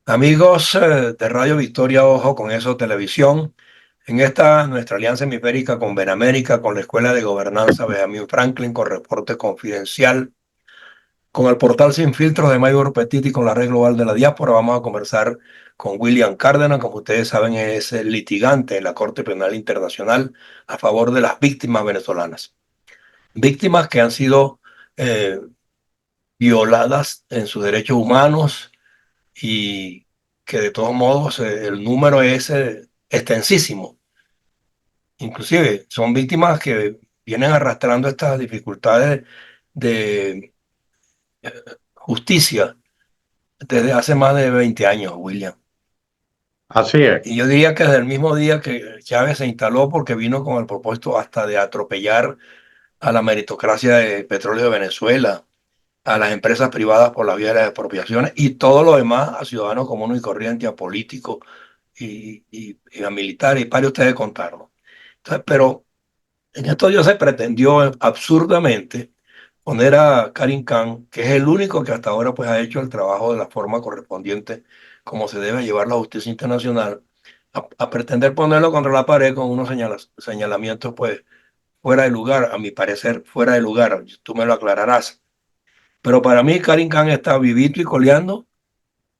Amigos de Radio Victoria, ojo con eso, televisión. En esta nuestra alianza hemisférica con Benamérica, con la Escuela de Gobernanza Benjamin Franklin, con Reporte Confidencial, con el portal Sin Filtros de Mayor Petit y con la Red Global de la Diáspora, vamos a conversar con William Cárdenas. Como ustedes saben, es el litigante en la Corte Penal Internacional a favor de las víctimas venezolanas. Víctimas que han sido eh, violadas en sus derechos humanos y que de todos modos el número es extensísimo. Inclusive son víctimas que vienen arrastrando estas dificultades de justicia desde hace más de 20 años, William. Así es. Y yo diría que desde el mismo día que Chávez se instaló, porque vino con el propósito hasta de atropellar a la meritocracia de petróleo de Venezuela, a las empresas privadas por la vía de las expropiaciones y todo lo demás a ciudadanos comunes y corrientes, a políticos y a militares, y para ustedes contarlo. Entonces, pero en estos días se pretendió absurdamente poner a Karim Khan, que es el único que hasta ahora pues, ha hecho el trabajo de la forma correspondiente, como se debe llevar la justicia internacional, a pretender ponerlo contra la pared con unos señalamientos pues fuera de lugar, a mi parecer fuera de lugar, tú me lo aclararás. Pero para mí Karim Khan está vivito y coleando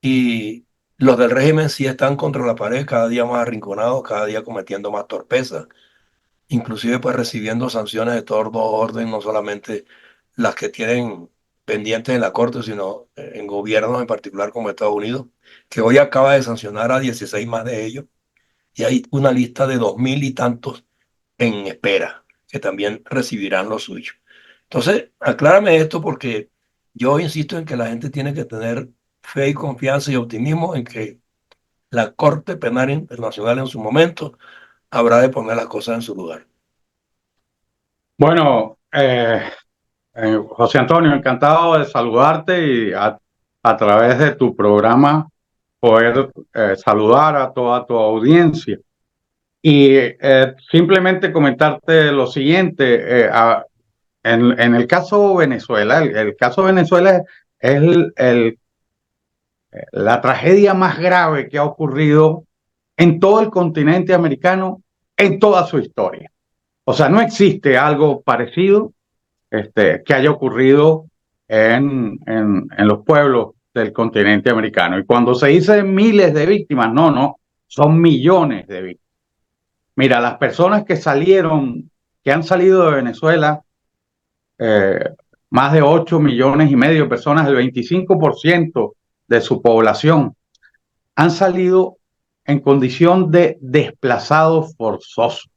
y los del régimen sí están contra la pared, cada día más arrinconados, cada día cometiendo más torpezas, inclusive pues recibiendo sanciones de todo orden, no solamente las que tienen pendientes en la Corte, sino en gobiernos en particular como Estados Unidos, que hoy acaba de sancionar a 16 más de ellos, y hay una lista de 2000 y tantos en espera, que también recibirán lo suyo. Entonces, aclárame esto porque yo insisto en que la gente tiene que tener fe y confianza y optimismo en que la Corte Penal Internacional en su momento habrá de poner las cosas en su lugar. Bueno, José Antonio, encantado de saludarte y a través de tu programa poder saludar a toda tu audiencia. Y simplemente comentarte lo siguiente, en el caso Venezuela, el caso Venezuela es la tragedia más grave que ha ocurrido en todo el continente americano en toda su historia. O sea, no existe algo parecido que haya ocurrido en los pueblos del continente americano. Y cuando se dice miles de víctimas, no, son millones de víctimas. Mira, las personas que han salido de Venezuela, eh, más de 8,5 millones de personas, el 25% de su población, han salido en condición de desplazados forzosos.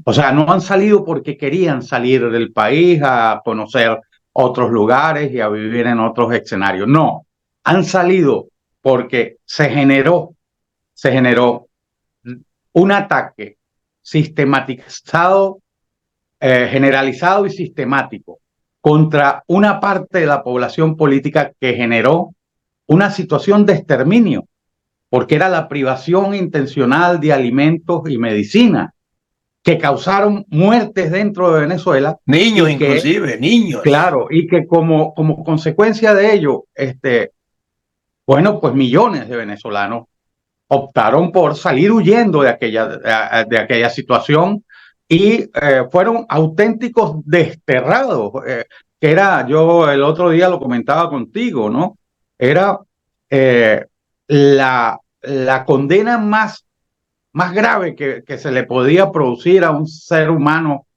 O sea, no han salido porque querían salir del país a conocer otros lugares y a vivir en otros escenarios. No, han salido porque se generó un ataque sistematizado, generalizado y sistemático contra una parte de la población política que generó una situación de exterminio, porque era la privación intencional de alimentos y medicina que causaron muertes dentro de Venezuela Niños y que, inclusive, niños. claro, y que como consecuencia de ello, bueno, pues millones de venezolanos optaron por salir huyendo de aquella situación y fueron auténticos desterrados, que era, yo el otro día lo comentaba contigo, ¿no? Era eh, la condena más grave que se le podía producir a un ser humano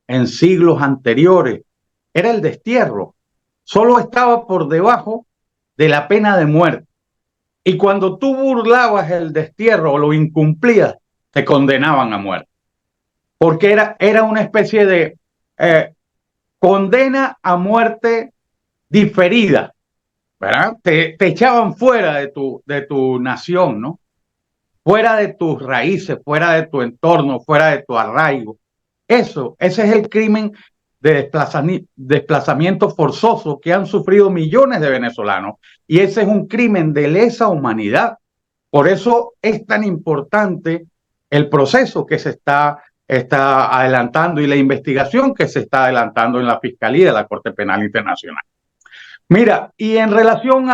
en siglos anteriores, era el destierro. Solo estaba por debajo de la pena de muerte. Y cuando tú burlabas el destierro o lo incumplías, te condenaban a muerte. Porque era una especie de eh, condena a muerte diferida, ¿verdad? Te echaban fuera de tu nación, ¿no? Fuera de tus raíces, fuera de tu entorno, fuera de tu arraigo. Ese es el crimen de desplazamiento forzoso que han sufrido millones de venezolanos. Y ese es un crimen de lesa humanidad. Por eso es tan importante el proceso que se está adelantando y la investigación que se está adelantando en la Fiscalía de la Corte Penal Internacional. Mira, y en relación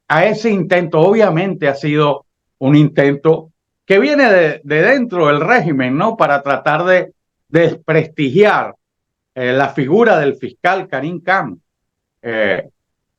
a ese intento. Obviamente ha sido un intento que viene de dentro del régimen, ¿no? Para tratar de desprestigiar la figura del fiscal Karim Khan. Eh,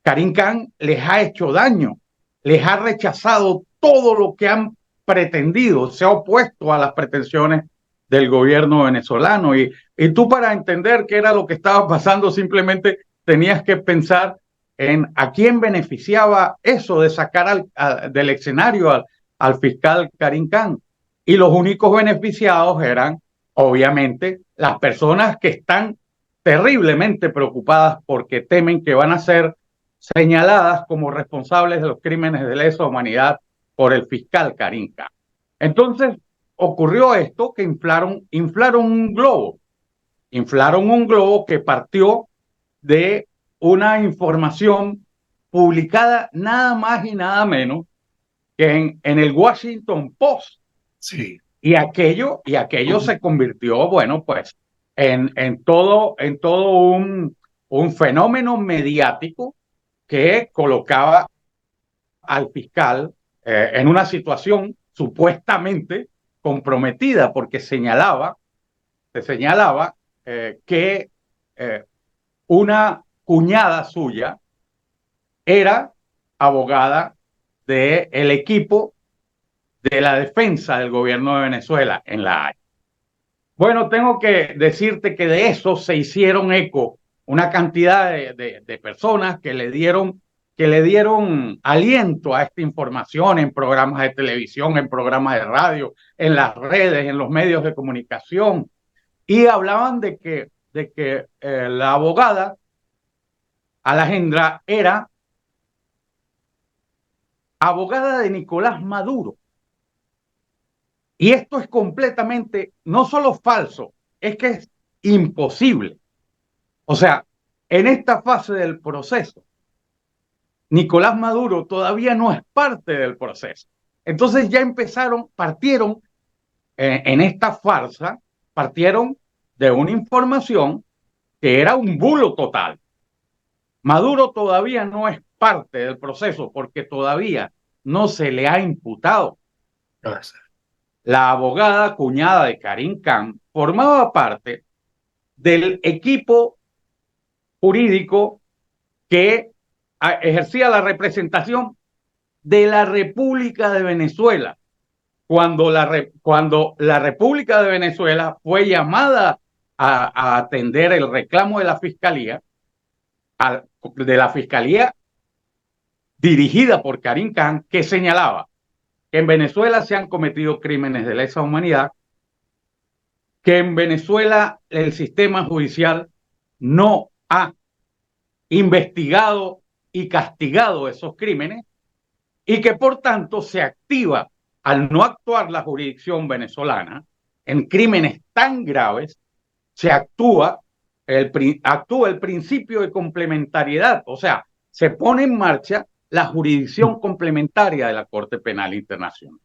Karim Khan les ha hecho daño, les ha rechazado todo lo que han pretendido, se ha opuesto a las pretensiones del gobierno venezolano. Y tú, para entender qué era lo que estaba pasando, simplemente tenías que pensar en a quién beneficiaba eso de sacar del escenario al fiscal Karim Khan. Y los únicos beneficiados eran, obviamente, las personas que están terriblemente preocupadas porque temen que van a ser señaladas como responsables de los crímenes de lesa humanidad por el fiscal Karim Khan. Entonces ocurrió esto, que inflaron un globo que partió de una información publicada nada más y nada menos que en el Washington Post. Sí. Y aquello se convirtió, bueno, pues en todo un fenómeno mediático que colocaba al fiscal en una situación supuestamente comprometida, porque se señalaba que una cuñada suya era abogada del equipo de la defensa del gobierno de Venezuela en La Haya. Bueno, tengo que decirte que de eso se hicieron eco una cantidad de personas que le dieron aliento a esta información en programas de televisión, en programas de radio, en las redes, en los medios de comunicación, y hablaban de que la abogada Alejandra era abogada de Nicolás Maduro. Y esto es completamente, no solo falso, es que es imposible. O sea, en esta fase del proceso, Nicolás Maduro todavía no es parte del proceso. Entonces ya partieron en esta farsa, partieron de una información que era un bulo total. Maduro todavía no es parte del proceso porque todavía no se le ha imputado. La abogada cuñada de Karim Khan formaba parte del equipo jurídico que ejercía la representación de la República de Venezuela. Cuando la República de Venezuela fue llamada a atender el reclamo de la fiscalía dirigida por Karim Khan, que señalaba que en Venezuela se han cometido crímenes de lesa humanidad, que en Venezuela el sistema judicial no ha investigado y castigado esos crímenes, y que por tanto se activa, al no actuar la jurisdicción venezolana en crímenes tan graves, se actúa el principio de complementariedad, o sea, se pone en marcha la jurisdicción complementaria de la Corte Penal Internacional.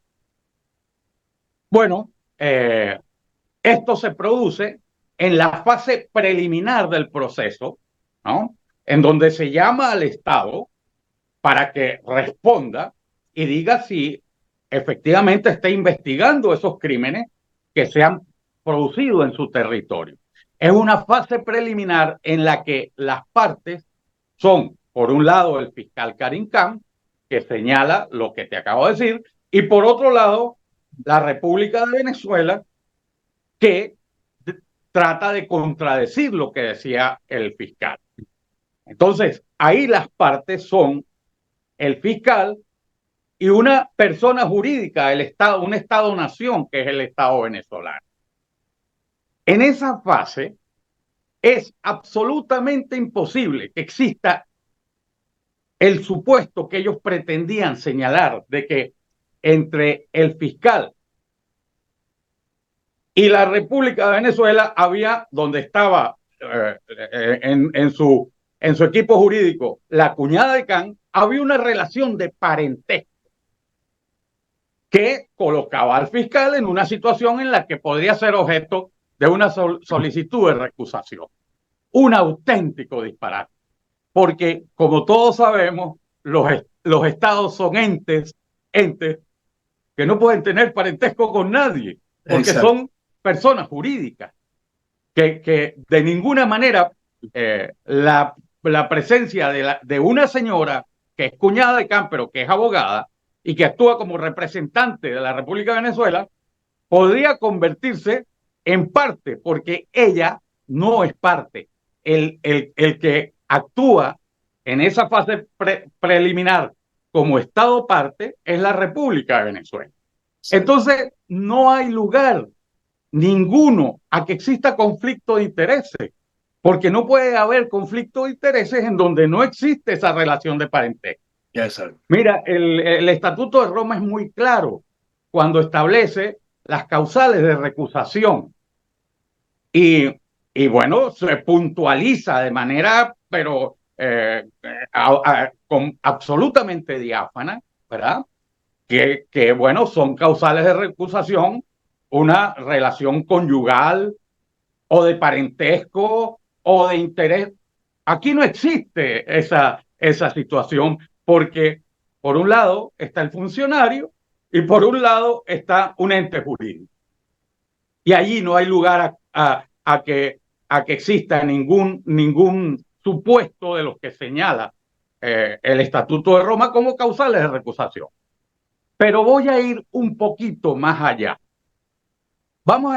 Bueno, esto se produce en la fase preliminar del proceso, ¿no? En donde se llama al Estado para que responda y diga si efectivamente está investigando esos crímenes que se han producido en su territorio. Es una fase preliminar en la que las partes son, por un lado, el fiscal Karim Khan, que señala lo que te acabo de decir, y por otro lado, la República de Venezuela, que trata de contradecir lo que decía el fiscal. Entonces, ahí las partes son el fiscal y una persona jurídica del Estado, un Estado-nación, que es el Estado venezolano. En esa fase es absolutamente imposible que exista el supuesto que ellos pretendían señalar de que entre el fiscal y la República de Venezuela había, donde estaba en su equipo jurídico la cuñada de Khan, había una relación de parentesco que colocaba al fiscal en una situación en la que podría ser objeto de una solicitud de recusación. Un auténtico disparate, porque como todos sabemos, los estados son entes que no pueden tener parentesco con nadie, porque Exacto. son personas jurídicas, que de ninguna manera la presencia de una señora que es cuñada de Kant, pero que es abogada y que actúa como representante de la República de Venezuela, podría convertirse en parte, porque ella no es parte. El que actúa en esa fase preliminar como Estado parte es la República de Venezuela. Exacto. Entonces, no hay lugar ninguno a que exista conflicto de intereses, porque no puede haber conflicto de intereses en donde no existe esa relación de parentesco. Exacto. Mira, el Estatuto de Roma es muy claro cuando establece las causales de recusación y, y bueno, se puntualiza de manera, pero absolutamente diáfana, ¿verdad? Bueno, son causales de recusación una relación conyugal o de parentesco o de interés. Aquí no existe esa situación porque por un lado está el funcionario y por un lado está un ente jurídico. Y allí no hay lugar a que exista ningún supuesto de los que señala el Estatuto de Roma como causales de recusación. Pero voy a ir un poquito más allá. Vamos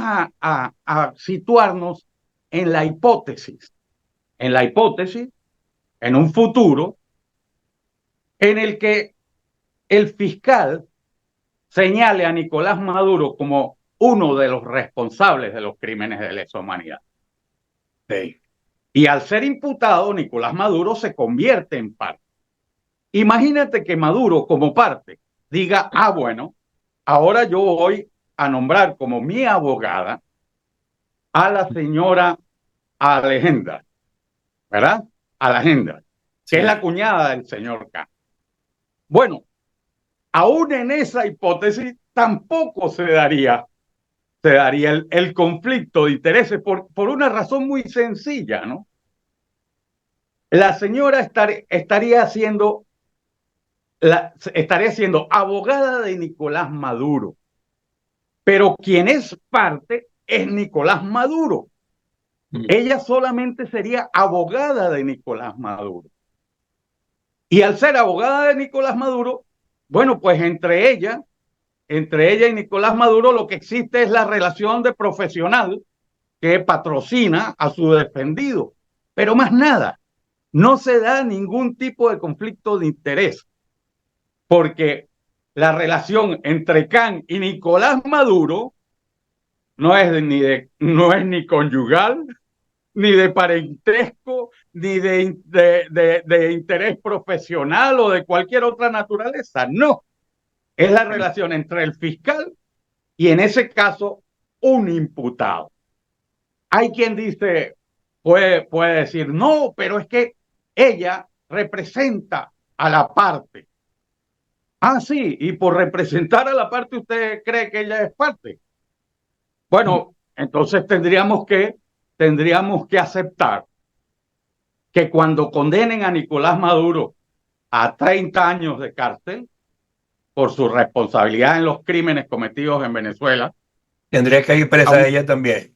a situarnos en la hipótesis, en un futuro en el que el fiscal señale a Nicolás Maduro como uno de los responsables de los crímenes de lesa humanidad. Sí. Y al ser imputado, Nicolás Maduro se convierte en parte. Imagínate que Maduro como parte diga, bueno, ahora yo voy a nombrar como mi abogada a la señora Alejandra, ¿verdad? Alejandra, que es Sí. la cuñada del señor K. Bueno, aún en esa hipótesis tampoco se daría el conflicto de intereses por una razón muy sencilla, ¿no? La señora estaría siendo abogada de Nicolás Maduro, pero quien es parte es Nicolás Maduro. Mm. Ella solamente sería abogada de Nicolás Maduro. Y al ser abogada de Nicolás Maduro, bueno, pues entre ella y Nicolás Maduro lo que existe es la relación de profesional que patrocina a su defendido, pero más nada. No se da ningún tipo de conflicto de interés, porque la relación entre Can y Nicolás Maduro no es ni conyugal, ni de parentesco, ni de interés profesional o de cualquier otra naturaleza. No, es la relación entre el fiscal y en ese caso un imputado. Hay quien puede decir, no, pero es que ella representa a la parte. Ah, sí, y por representar a la parte usted cree que ella es parte. Bueno, entonces tendríamos que aceptar que cuando condenen a Nicolás Maduro a 30 años de cárcel por su responsabilidad en los crímenes cometidos en Venezuela, Tendría que ir presa ella también.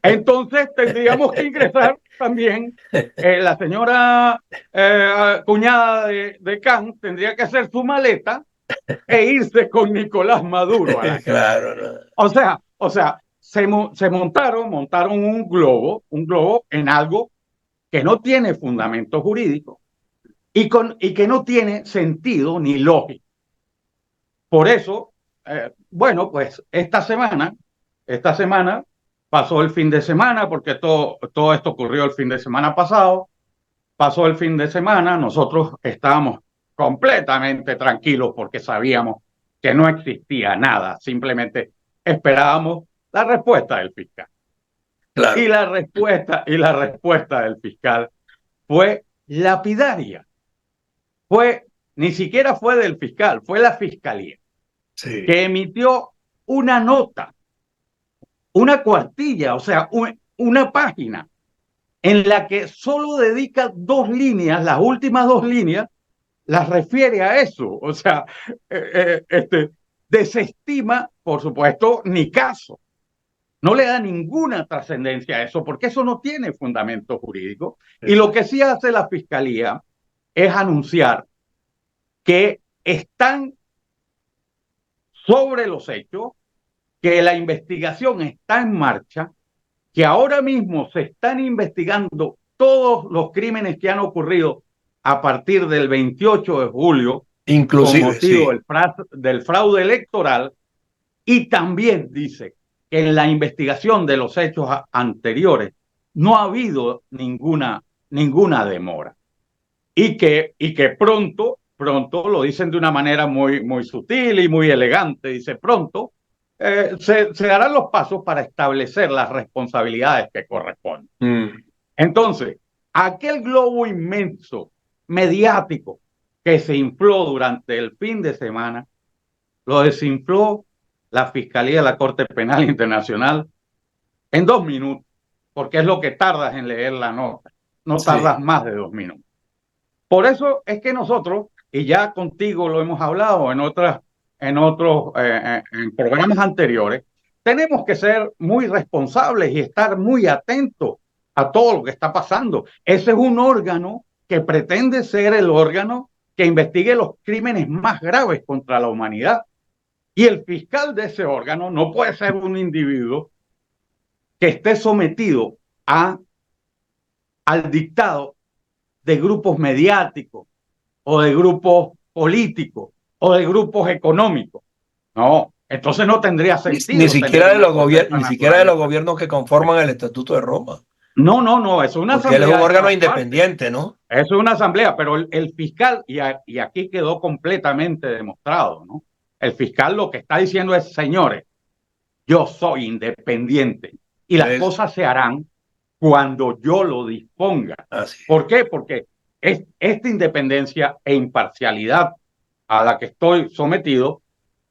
entonces tendríamos que ingresar también la señora cuñada de Kant tendría que hacer su maleta e irse con Nicolás Maduro a la cárcel. Claro, no. O sea, se montaron un globo en algo que no tiene fundamento jurídico y que no tiene sentido ni lógica. Por eso, bueno, pues esta semana pasó el fin de semana, porque todo esto ocurrió el fin de semana pasado, pasó el fin de semana, nosotros estábamos completamente tranquilos porque sabíamos que no existía nada, simplemente esperábamos la respuesta del fiscal. Y Claro. la respuesta del fiscal fue lapidaria. Ni siquiera fue del fiscal, fue la fiscalía, Sí. que emitió una nota, una cuartilla, o sea, una página, en la que solo dedica 2 líneas, las últimas 2 líneas, las refiere a eso. O sea, desestima, por supuesto, ni caso. No le da ninguna trascendencia a eso, porque eso no tiene fundamento jurídico. Y lo que sí hace la Fiscalía es anunciar que están sobre los hechos, que la investigación está en marcha, que ahora mismo se están investigando todos los crímenes que han ocurrido a partir del 28 de julio con Inclusive, motivo sí. del fraude electoral, y también dice que en la investigación de los hechos anteriores no ha habido ninguna demora y que pronto, lo dicen de una manera muy sutil y muy elegante, dice pronto, se darán los pasos para establecer las responsabilidades que corresponden. Mm. Entonces, aquel globo inmenso mediático que se infló durante el fin de semana, lo desinfló la Fiscalía de la Corte Penal Internacional en 2 minutos, porque es lo que tardas en leer la nota, no Sí. tardas más de 2 minutos. Por eso es que nosotros, y ya contigo lo hemos hablado en programas anteriores, tenemos que ser muy responsables y estar muy atentos a todo lo que está pasando. Ese es un órgano que pretende ser el órgano que investigue los crímenes más graves contra la humanidad. Y el fiscal de ese órgano no puede ser un individuo que esté sometido al dictado de grupos mediáticos o de grupos políticos o de grupos económicos. No, entonces no tendría Ni sentido tener una cosa de esa ni siquiera de los naturaleza. gobiernos que conforman el Estatuto de Roma, No, eso es una porque él es un asamblea de órgano todas partes. independiente, ¿no? Eso es una asamblea, pero el fiscal, y aquí quedó completamente demostrado, ¿no? El fiscal lo que está diciendo es, señores, yo soy independiente y las Es cosas se harán cuando yo lo disponga. así. ¿Por qué? Porque esta independencia e imparcialidad a la que estoy sometido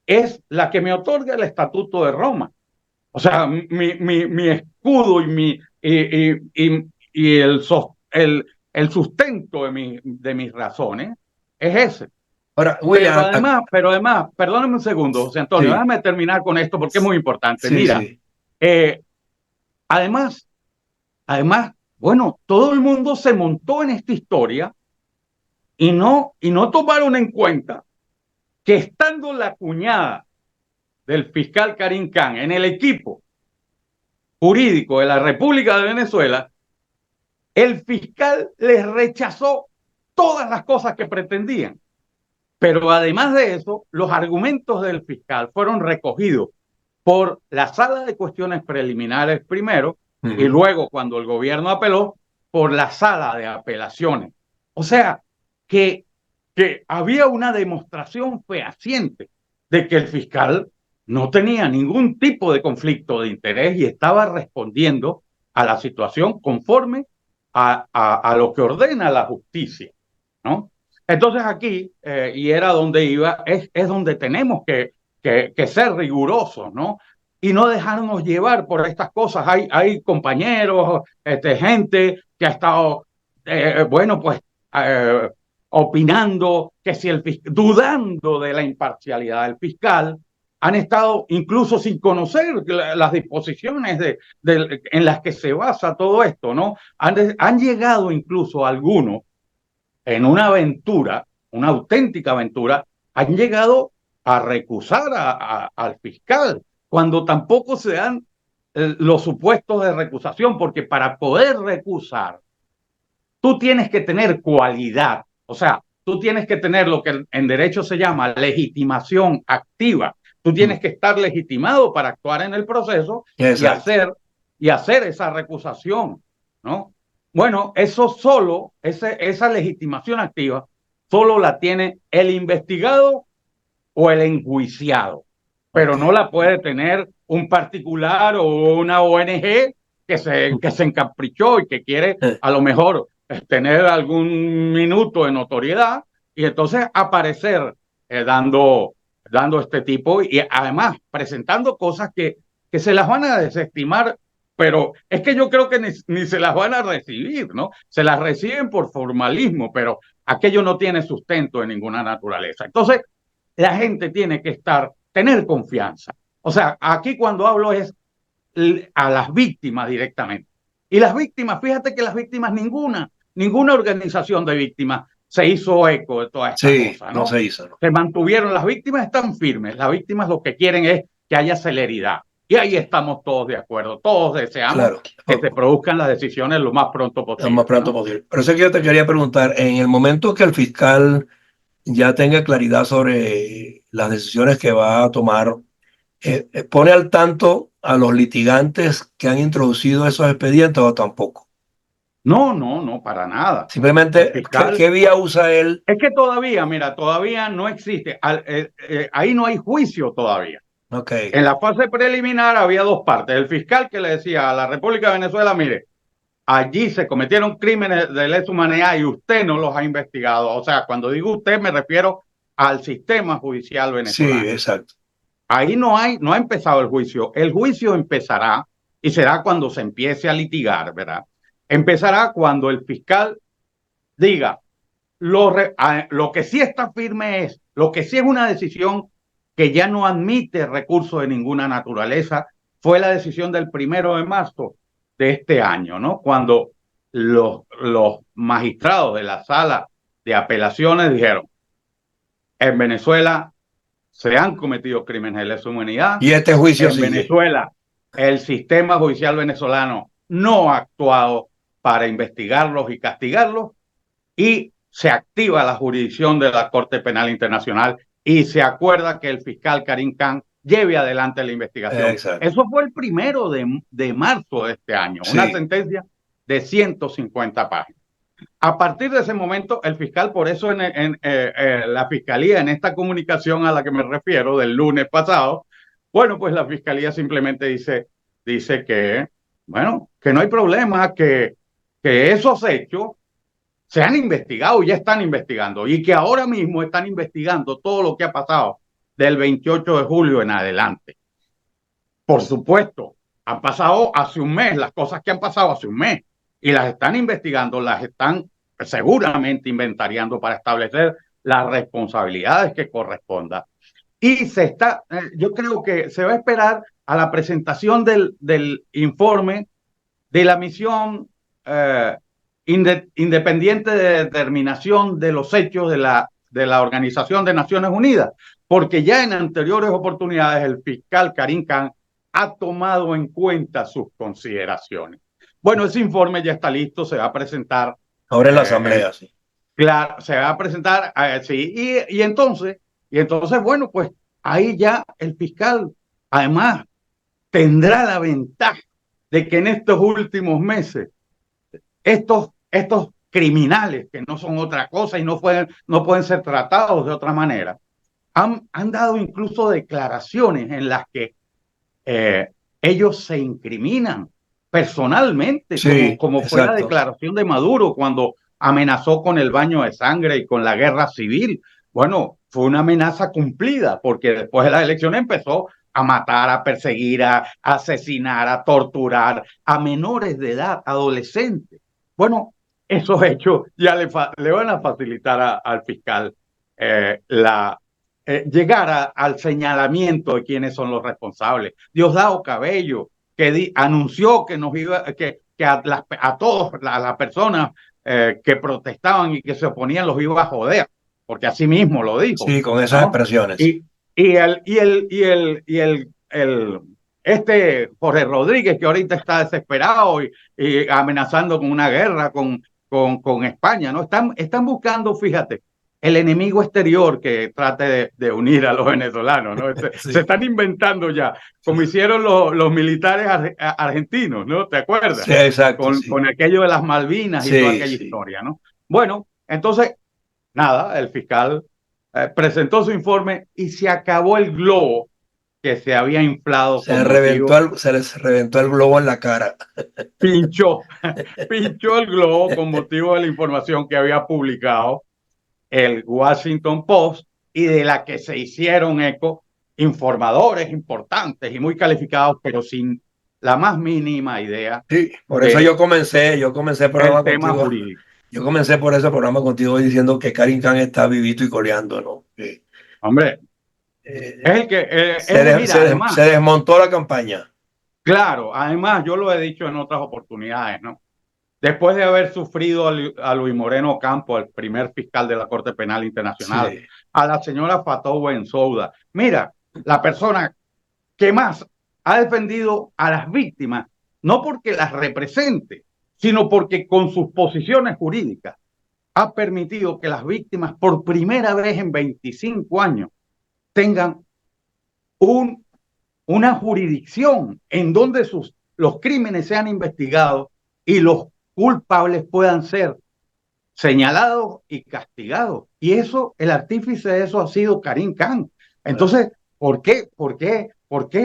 es la que me otorga el Estatuto de Roma. O sea, mi escudo y el sustento de mis razones es ese. Ahora, William, Pero además, perdóname un segundo, José Antonio, sí, déjame terminar con esto porque es muy importante. sí, Mira, sí. eh, además, además, bueno, todo el mundo se montó en esta historia y no tomaron en cuenta que estando la cuñada del fiscal Karim Khan en el equipo jurídico de la República de Venezuela, el fiscal les rechazó todas las cosas que pretendían. Pero además de eso, los argumentos del fiscal fueron recogidos por la sala de cuestiones preliminares primero y Ujú. luego, cuando el gobierno apeló, por la sala de apelaciones. O sea, que, que había una demostración fehaciente de que el fiscal no tenía ningún tipo de conflicto de interés y estaba respondiendo a la situación conforme a lo que ordena la justicia, ¿no? Entonces aquí, y era donde iba, es donde tenemos que ser rigurosos, ¿no? Y no dejarnos llevar por estas cosas. Hay compañeros, gente que ha estado, bueno, pues, eh, opinando que si dudando de la imparcialidad del fiscal, han estado incluso sin conocer las disposiciones en las que se basa todo esto, ¿no? Han llegado incluso algunos en una aventura, una auténtica aventura, han llegado a recusar al fiscal, cuando tampoco se dan los supuestos de recusación, porque para poder recusar, tú tienes que tener cualidad, o sea, tú tienes que tener lo que en derecho se llama legitimación activa. Tú tienes que estar legitimado para actuar en el proceso y Exacto. hacer, y hacer esa recusación, ¿no? Bueno, esa legitimación activa, solo la tiene el investigado o el enjuiciado, pero Ok. no la puede tener un particular o una ONG que se encaprichó y que quiere a lo mejor tener algún minuto de notoriedad y entonces aparecer dando este tipo y además presentando cosas que se las van a desestimar, pero es que yo creo que ni se las van a recibir, ¿no? Se las reciben por formalismo, pero aquello no tiene sustento en ninguna naturaleza. Entonces, la gente tiene que tener confianza. O sea, aquí cuando hablo es a las víctimas directamente. Y las víctimas, fíjate que las víctimas, ninguna organización de víctimas se hizo eco de toda esta Sí, cosa, no ¿no? se hizo, ¿no? Se mantuvieron, las víctimas están firmes, las víctimas lo que quieren es que haya celeridad. Y ahí estamos todos de acuerdo, todos deseamos Claro, que se produzcan las decisiones lo más pronto lo más posible, pronto ¿no? posible. Pero eso que yo te quería preguntar, en el momento que el fiscal ya tenga claridad sobre las decisiones que va a tomar, ¿pone al tanto a los litigantes que han introducido esos expedientes o tampoco? No, no, no, para nada. El Simplemente, fiscal, ¿qué vía usa él? es que todavía, mira, todavía no existe, ahí no hay juicio todavía. Ok, En la fase preliminar había dos partes. El fiscal que le decía a la República de Venezuela, mire, allí se cometieron crímenes de lesa humanidad y usted no los ha investigado. O sea, cuando digo usted me refiero al sistema judicial sí, venezolano. exacto. Ahí no ha empezado el juicio. El juicio empezará y será cuando se empiece a litigar, ¿verdad? Empezará cuando el fiscal diga, lo que sí está firme es, lo que sí es una decisión que ya no admite recursos de ninguna naturaleza, fue la decisión del 1 de marzo de este año, ¿no? Cuando los magistrados de la sala de apelaciones dijeron, en Venezuela se han cometido crímenes de lesa humanidad, Y este juicio en sigue. Venezuela el sistema judicial venezolano no ha actuado para investigarlos y castigarlos, y se activa la jurisdicción de la Corte Penal Internacional y se acuerda que el fiscal Karim Khan lleve adelante la investigación. Exacto. Eso fue el 1 de marzo de este año, una Sí. sentencia de 150 páginas. A partir de ese momento, el fiscal, por eso la fiscalía, en esta comunicación a la que me refiero del lunes pasado, bueno, pues la fiscalía simplemente dice que, bueno, que no hay problema, que esos hechos se han investigado, ya están investigando, y que ahora mismo están investigando todo lo que ha pasado del 28 de julio en adelante. Por supuesto, han pasado hace un mes, las cosas que han pasado hace un mes, y las están investigando, las están seguramente inventariando para establecer las responsabilidades que correspondan. Y yo creo que se va a esperar a la presentación del informe de la misión eh, independiente de determinación de los hechos de la Organización de Naciones Unidas, porque ya en anteriores oportunidades el fiscal Karim Khan ha tomado en cuenta sus consideraciones. Bueno, ese informe ya está listo, se va a presentar, Ahora en la eh, asamblea, sí. claro, se va a presentar, sí, y entonces, bueno, pues ahí ya el fiscal, además, tendrá la ventaja de que en estos últimos meses estos criminales, que no son otra cosa y no pueden ser tratados de otra manera, han dado incluso declaraciones en las que eh, ellos se incriminan personalmente, como, Sí, como fue la exacto. declaración de Maduro cuando amenazó con el baño de sangre y con la guerra civil. Bueno, fue una amenaza cumplida, porque después de las elecciones empezó a matar, a perseguir, a asesinar, a torturar a menores de edad, adolescentes. Bueno, esos hechos ya le van a facilitar al fiscal llegar al señalamiento de quiénes son los responsables. Diosdado Cabello, que anunció que nos iba, que a todas las personas que protestaban y que se oponían los iba a joder, porque así mismo lo dijo, Sí, con esas ¿no? expresiones. Y Jorge Rodríguez, que ahorita está desesperado y amenazando con una guerra con España, ¿no? Están buscando, fíjate, el enemigo exterior que trate de unir a los venezolanos, ¿no? Se Sí, están inventando ya, como hicieron los militares argentinos, ¿no? ¿Te acuerdas? sí, exacto, Con sí. aquello de las Malvinas y toda Sí, aquella sí. historia, ¿no? Bueno, entonces, nada, el fiscal presentó su informe y se acabó el globo que se había inflado con motivo, Se les reventó el globo en la cara. pinchó, pinchó el globo con motivo de la información que había publicado el Washington Post y de la que se hicieron eco informadores importantes y muy calificados, pero sin la más mínima idea Sí, por eso de yo comencé el el programa tema contigo jurídico. Yo comencé por ese programa contigo hoy diciendo que Karim Khan está vivito y coleando, ¿no? Que, Hombre, es eh, el que, mira, se además, desmontó la campaña. claro, además yo lo he dicho en otras oportunidades, ¿no? Después de haber sufrido a Luis Moreno Campo, el primer fiscal de la Corte Penal Internacional, Sí, a la señora Fatou Bensouda, mira, la persona que más ha defendido a las víctimas, no porque las represente, sino porque con sus posiciones jurídicas ha permitido que las víctimas por primera vez en 25 años tengan un, una jurisdicción en donde los crímenes sean investigados y los culpables puedan ser señalados y castigados. Y eso, el artífice de eso ha sido Karim Khan. claro. Entonces, por qué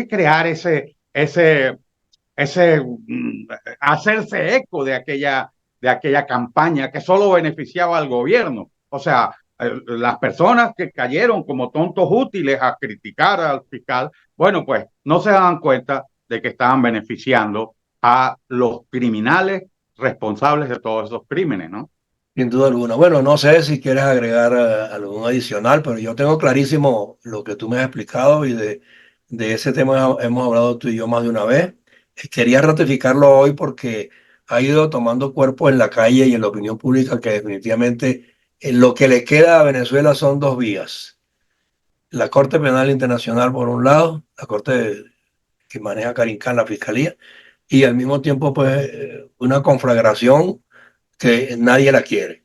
crear hacerse eco de aquella campaña que solo beneficiaba al gobierno? O sea, las personas que cayeron como tontos útiles a criticar al fiscal, bueno, pues no se daban cuenta de que estaban beneficiando a los criminales responsables de todos esos crímenes, ¿no? Sin duda alguna. Bueno, no sé si quieres agregar algún adicional, pero yo tengo clarísimo lo que tú me has explicado y de ese tema hemos hablado tú y yo más de una vez. Quería ratificarlo hoy porque ha ido tomando cuerpo en la calle y en la opinión pública que definitivamente lo que le queda a Venezuela son dos vías. La Corte Penal Internacional por un lado, la Corte que maneja Karim Khan, la Fiscalía, y al mismo tiempo pues una conflagración que nadie la quiere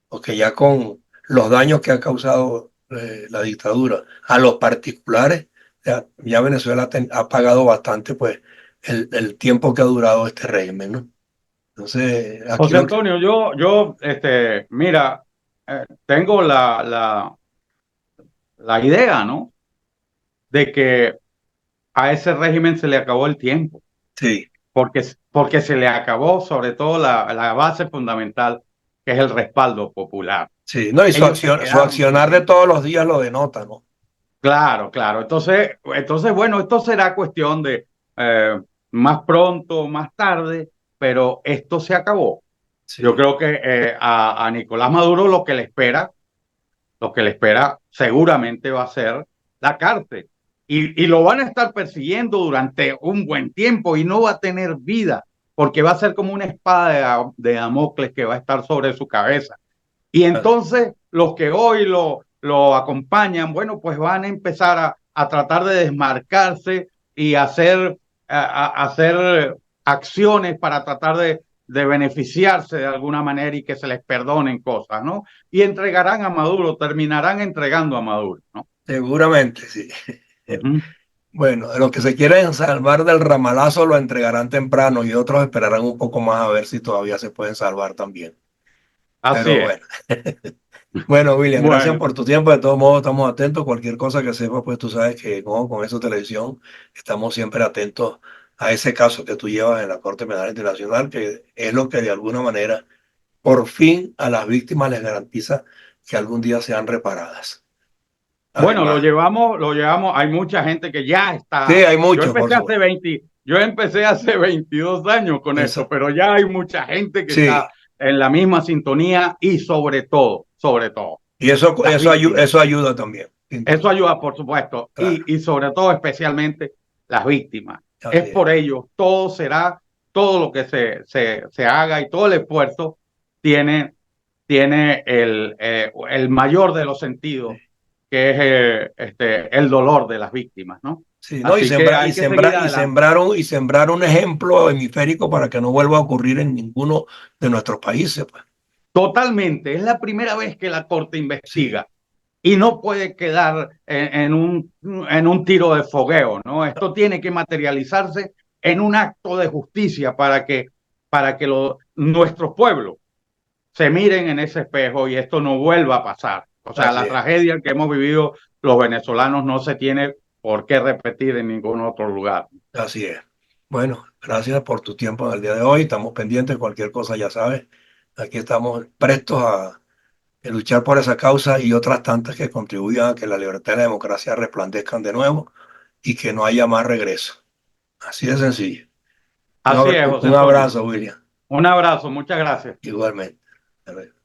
porque ya con los daños que ha causado la dictadura a los particulares, ya Venezuela ha pagado bastante pues el tiempo que ha durado este régimen, ¿no? Entonces, aquí José lo que... Antonio, mira, tengo la idea, ¿no? De que a ese régimen se le acabó el tiempo, Sí, porque se le acabó sobre todo la base fundamental, que es el respaldo popular. sí, no, y Ellos se su quedaron sin accionar de tiempo. todos los días lo denota, ¿no? Claro, claro. Entonces, bueno, esto será cuestión de eh, más pronto, más tarde, pero esto se acabó. Yo Sí, creo que a Nicolás Maduro lo que le espera seguramente va a ser la cárcel. Y lo van a estar persiguiendo durante un buen tiempo y no va a tener vida, porque va a ser como una espada de Damocles que va a estar sobre su cabeza. Y claro, entonces los que hoy lo acompañan, bueno, pues van a empezar a tratar de desmarcarse y hacer acciones para tratar de beneficiarse de alguna manera y que se les perdonen cosas, ¿no? Y entregarán a Maduro, terminarán entregando a Maduro, ¿no? seguramente, sí. Ujú. Bueno, los que se quieren salvar del ramalazo lo entregarán temprano y otros esperarán un poco más a ver si todavía se pueden salvar también. Así Pero es. bueno. Bueno, William, gracias Bueno, por tu tiempo. De todos modos, estamos atentos. Cualquier cosa que sepas, pues tú sabes que con eso televisión estamos siempre atentos a ese caso que tú llevas en la Corte Penal Internacional, que es lo que de alguna manera, por fin, a las víctimas les garantiza que algún día sean reparadas. bueno, Además, lo llevamos, hay mucha gente que ya sí, está. hay muchos, por supuesto. Yo empecé hace 22 años con esto, Eso, pero ya hay mucha gente que sí, está en la misma sintonía y sobre todo, y las víctimas. eso ayuda también, sin Eso duda. ayuda, por supuesto, Claro, y sobre todo, especialmente, las víctimas. así Es es. por ello, todo lo que se haga y todo el esfuerzo tiene, tiene el mayor de los sentidos, que es el dolor de las víctimas, ¿no? Sí, no, Así que hay que seguir adelante. y sembrar un ejemplo hemisférico para que no vuelva a ocurrir en ninguno de nuestros países, pues. Totalmente, es la primera vez que la Corte Sí, investiga y no puede quedar en un tiro de fogueo, ¿no? Esto tiene que materializarse en un acto de justicia para que nuestros pueblos se miren en ese espejo y esto no vuelva a pasar. O sea, así la es, tragedia que hemos vivido los venezolanos no se tiene por qué repetir en ningún otro lugar. así es. Bueno, gracias por tu tiempo en el día de hoy. Estamos pendientes, cualquier cosa ya sabes. Aquí estamos prestos a luchar por esa causa y otras tantas que contribuyan a que la libertad y la democracia resplandezcan de nuevo y que no haya más regreso. Así de sencillo. Así es, José Un Antonio. abrazo, William. Un abrazo, muchas gracias. Igualmente. Hasta luego.